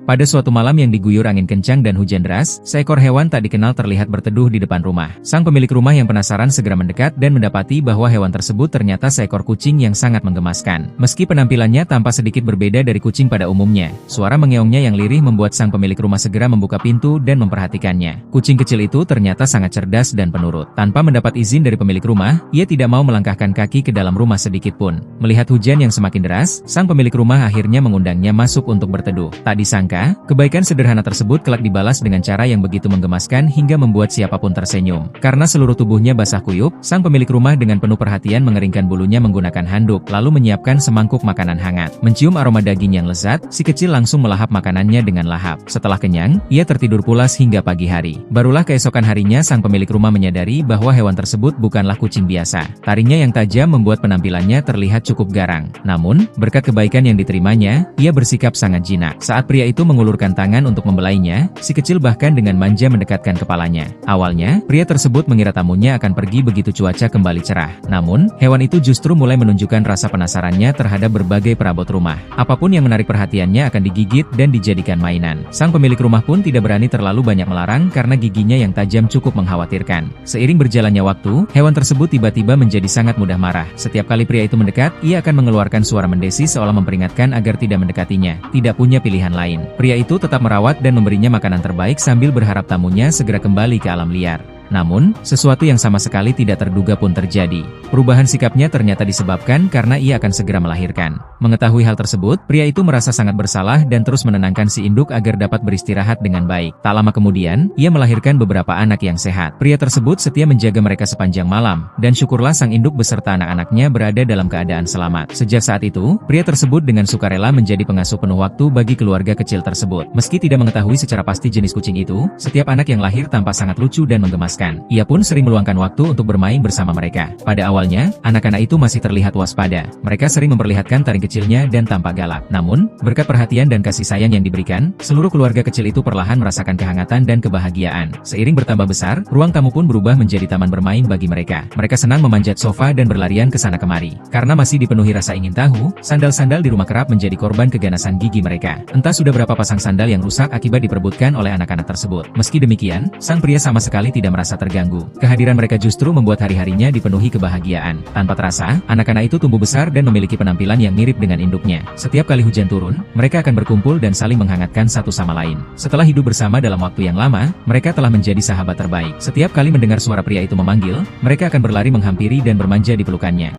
Pada suatu malam yang diguyur angin kencang dan hujan deras, seekor hewan tak dikenal terlihat berteduh di depan rumah. Sang pemilik rumah yang penasaran segera mendekat dan mendapati bahwa hewan tersebut ternyata seekor kucing yang sangat menggemaskan. Meski penampilannya tampak sedikit berbeda dari kucing pada umumnya, suara mengeongnya yang lirih membuat sang pemilik rumah segera membuka pintu dan memperhatikannya. Kucing kecil itu ternyata sangat cerdas dan penurut. Tanpa mendapat izin dari pemilik rumah, ia tidak mau melangkahkan kaki ke dalam rumah sedikit pun. Melihat hujan yang semakin deras, sang pemilik rumah akhirnya mengundangnya masuk untuk berteduh. Tak disangka, kebaikan sederhana tersebut kelak dibalas dengan cara yang begitu menggemaskan hingga membuat siapapun tersenyum. Karena seluruh tubuhnya basah kuyup, sang pemilik rumah dengan penuh perhatian mengeringkan bulunya menggunakan handuk, lalu menyiapkan semangkuk makanan hangat. Mencium aroma daging yang lezat, si kecil langsung melahap makanannya dengan lahap. Setelah kenyang, ia tertidur pulas hingga pagi hari. Barulah keesokan harinya sang pemilik rumah menyadari bahwa hewan tersebut bukanlah kucing biasa. Taringnya yang tajam membuat penampilannya terlihat cukup garang. Namun, berkat kebaikan yang diterimanya, ia bersikap sangat jinak. Saat pria itu mengulurkan tangan untuk membelainya, si kecil bahkan dengan manja mendekatkan kepalanya. Awalnya, pria tersebut mengira tamunya akan pergi begitu cuaca kembali cerah. Namun, hewan itu justru mulai menunjukkan rasa penasarannya terhadap berbagai perabot rumah. Apapun yang menarik perhatiannya akan digigit dan dijadikan mainan. Sang pemilik rumah pun tidak berani terlalu banyak melarang karena giginya yang tajam cukup mengkhawatirkan. Seiring berjalannya waktu, hewan tersebut tiba-tiba menjadi sangat mudah marah. Setiap kali pria itu mendekat, ia akan mengeluarkan suara mendesi seolah memperingatkan agar tidak mendekatinya. Tidak punya pilihan lain. Pria itu tetap merawat dan memberinya makanan terbaik sambil berharap tamunya segera kembali ke alam liar. Namun, sesuatu yang sama sekali tidak terduga pun terjadi. Perubahan sikapnya ternyata disebabkan karena ia akan segera melahirkan. Mengetahui hal tersebut, pria itu merasa sangat bersalah dan terus menenangkan si induk agar dapat beristirahat dengan baik. Tak lama kemudian, ia melahirkan beberapa anak yang sehat. Pria tersebut setia menjaga mereka sepanjang malam, dan syukurlah sang induk beserta anak-anaknya berada dalam keadaan selamat. Sejak saat itu, pria tersebut dengan sukarela menjadi pengasuh penuh waktu bagi keluarga kecil tersebut. Meski tidak mengetahui secara pasti jenis kucing itu, setiap anak yang lahir tampak sangat lucu dan menggemaskan. Ia pun sering meluangkan waktu untuk bermain bersama mereka. Pada awalnya, anak-anak itu masih terlihat waspada. Mereka sering memperlihatkan taring kecilnya dan tampak galak. Namun, berkat perhatian dan kasih sayang yang diberikan, seluruh keluarga kecil itu perlahan merasakan kehangatan dan kebahagiaan. Seiring bertambah besar, ruang tamu pun berubah menjadi taman bermain bagi mereka. Mereka senang memanjat sofa dan berlarian ke sana kemari. Karena masih dipenuhi rasa ingin tahu, sandal-sandal di rumah kerap menjadi korban keganasan gigi mereka. Entah sudah berapa pasang sandal yang rusak akibat diperebutkan oleh anak-anak tersebut. Meski demikian, sang pria sama sekali tidak merasa terganggu. Kehadiran mereka justru membuat hari-harinya dipenuhi kebahagiaan. Tanpa terasa, anak-anak itu tumbuh besar dan memiliki penampilan yang mirip dengan induknya. Setiap kali hujan turun, mereka akan berkumpul dan saling menghangatkan satu sama lain. Setelah hidup bersama dalam waktu yang lama, mereka telah menjadi sahabat terbaik. Setiap kali mendengar suara pria itu memanggil, mereka akan berlari menghampiri dan bermanja di pelukannya.